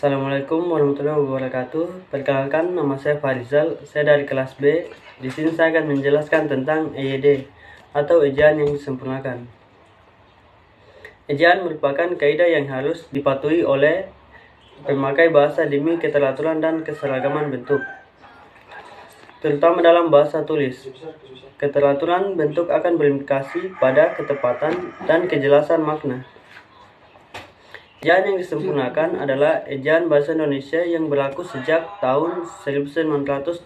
Assalamualaikum warahmatullahi wabarakatuh. Perkenalkan, nama saya Farizal. Saya dari kelas B. Di sini saya akan menjelaskan tentang EYD atau ejaan yang disempurnakan. Ejaan merupakan kaidah yang harus dipatuhi oleh pemakai bahasa demi keteraturan dan keseragaman bentuk, terutama dalam bahasa tulis. Keteraturan bentuk akan berimplikasi pada ketepatan dan kejelasan makna. Ejaan yang disempurnakan adalah ejaan bahasa Indonesia yang berlaku sejak tahun 1972.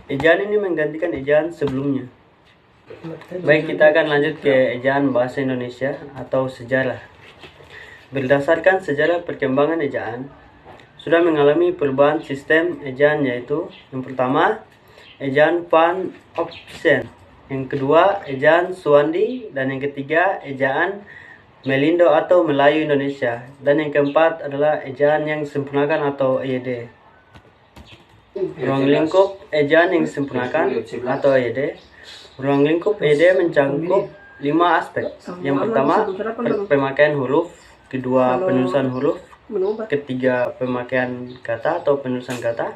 Ejaan ini menggantikan ejaan sebelumnya. Baik, kita akan lanjut ke ejaan bahasa Indonesia atau sejarah. Berdasarkan sejarah perkembangan ejaan, sudah mengalami perubahan sistem ejaan, yaitu yang pertama, ejaan Van Opshen, yang kedua, ejaan Suwandi, dan yang ketiga, ejaan Melindo atau Melayu Indonesia, dan yang keempat adalah ejaan yang disempurnakan atau EYD. Ruang lingkup ejaan yang disempurnakan atau EYD. Ruang lingkup EYD mencangkup 5 aspek. Yang pertama, pemakaian huruf, kedua, penulisan huruf, ketiga, pemakaian kata atau penulisan kata,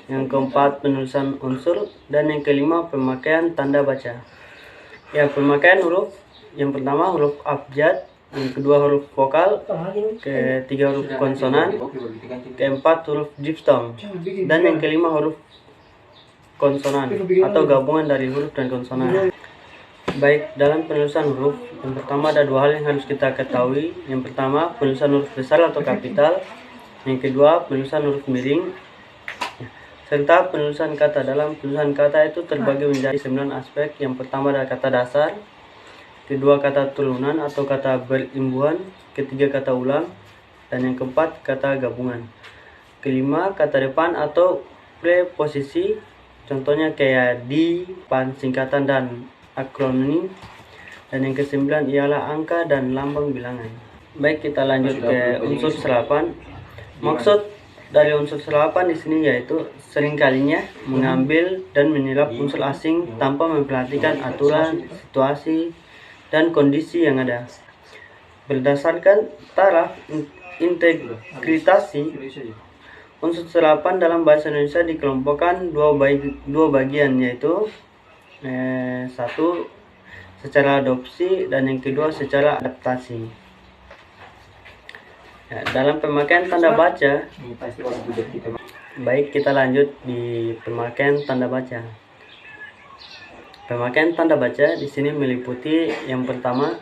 yang keempat, penulisan unsur, dan yang kelima, pemakaian tanda baca. Ya, pemakaian huruf, yang pertama huruf abjad, yang kedua huruf vokal, ketiga huruf konsonan, keempat huruf diftong, dan yang kelima huruf konsonan atau gabungan dari huruf dan konsonan. Baik, dalam penulisan huruf, yang pertama ada 2 hal yang harus kita ketahui. Yang pertama, penulisan huruf besar atau kapital. Yang kedua, penulisan huruf miring. Serta penulisan kata. Dalam penulisan kata itu terbagi menjadi 9 aspek. Yang pertama adalah kata dasar, kedua kata turunan atau kata berimbuhan, ketiga kata ulang, dan yang keempat kata gabungan. Kelima, kata depan atau preposisi, contohnya kayak di, pan, singkatan, dan akronim. Dan yang kesembilan ialah angka dan lambang bilangan. Baik, kita lanjut ke unsur serapan. Maksud dari unsur serapan di sini yaitu seringkalinya mengambil dan menyerap unsur asing tanpa memperhatikan aturan, situasi, dan kondisi yang ada. Berdasarkan taraf integritasi, unsur serapan dalam bahasa Indonesia dikelompokkan dua bagian, yaitu satu secara adopsi dan yang kedua secara adaptasi. Ya, dalam pemakaian tanda baca, baik, kita lanjut di pemakaian tanda baca. Pemakaian tanda baca di sini meliputi yang pertama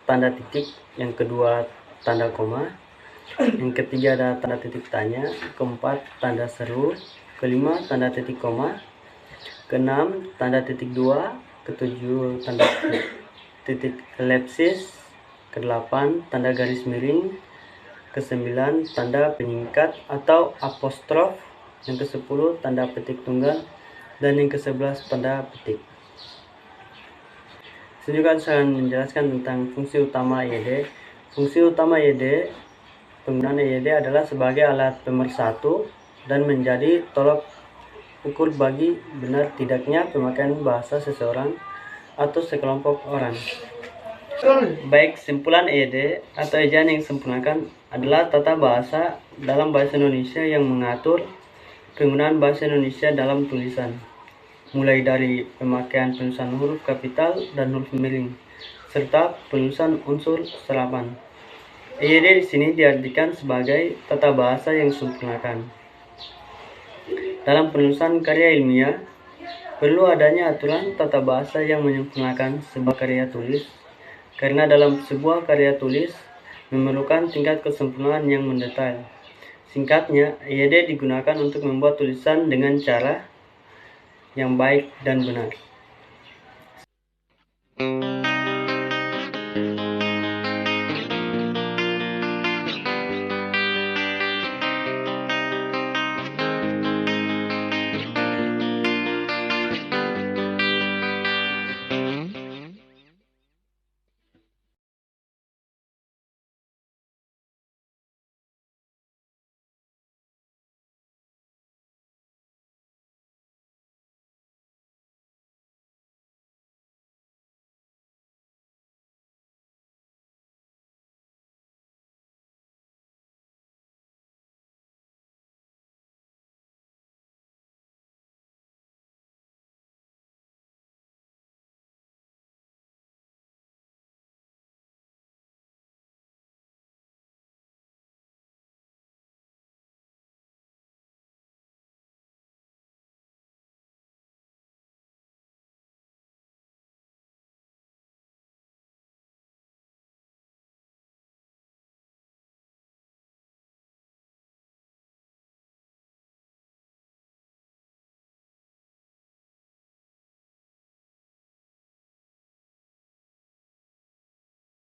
tanda titik, yang kedua tanda koma, yang ketiga ada tanda titik tanya, keempat tanda seru, kelima tanda titik koma, keenam tanda titik dua, ketujuh tanda titik elipsis, kedelapan tanda garis miring, kesembilan tanda penyingkat atau apostrof, yang kesepuluh tanda petik tunggal, dan yang ke-11 tanda petik. Saya juga akan menjelaskan tentang fungsi utama EYD. Fungsi utama EYD, penggunaan EYD adalah sebagai alat pemersatu dan menjadi tolak ukur bagi benar tidaknya pemakaian bahasa seseorang atau sekelompok orang. Baik, simpulan EYD atau ejaan yang disempurnakan adalah tata bahasa dalam bahasa Indonesia yang mengatur penggunaan bahasa Indonesia dalam tulisan, mulai dari pemakaian penulisan huruf kapital dan huruf miring, serta penulisan unsur serapan. EYD di sini diartikan sebagai tata bahasa yang disempurnakan. Dalam penulisan karya ilmiah, perlu adanya aturan tata bahasa yang menyempurnakan sebuah karya tulis, karena dalam sebuah karya tulis memerlukan tingkat kesempurnaan yang mendetail. Singkatnya, EYD digunakan untuk membuat tulisan dengan cara yang baik dan benar.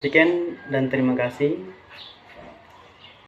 Sekian dan terima kasih.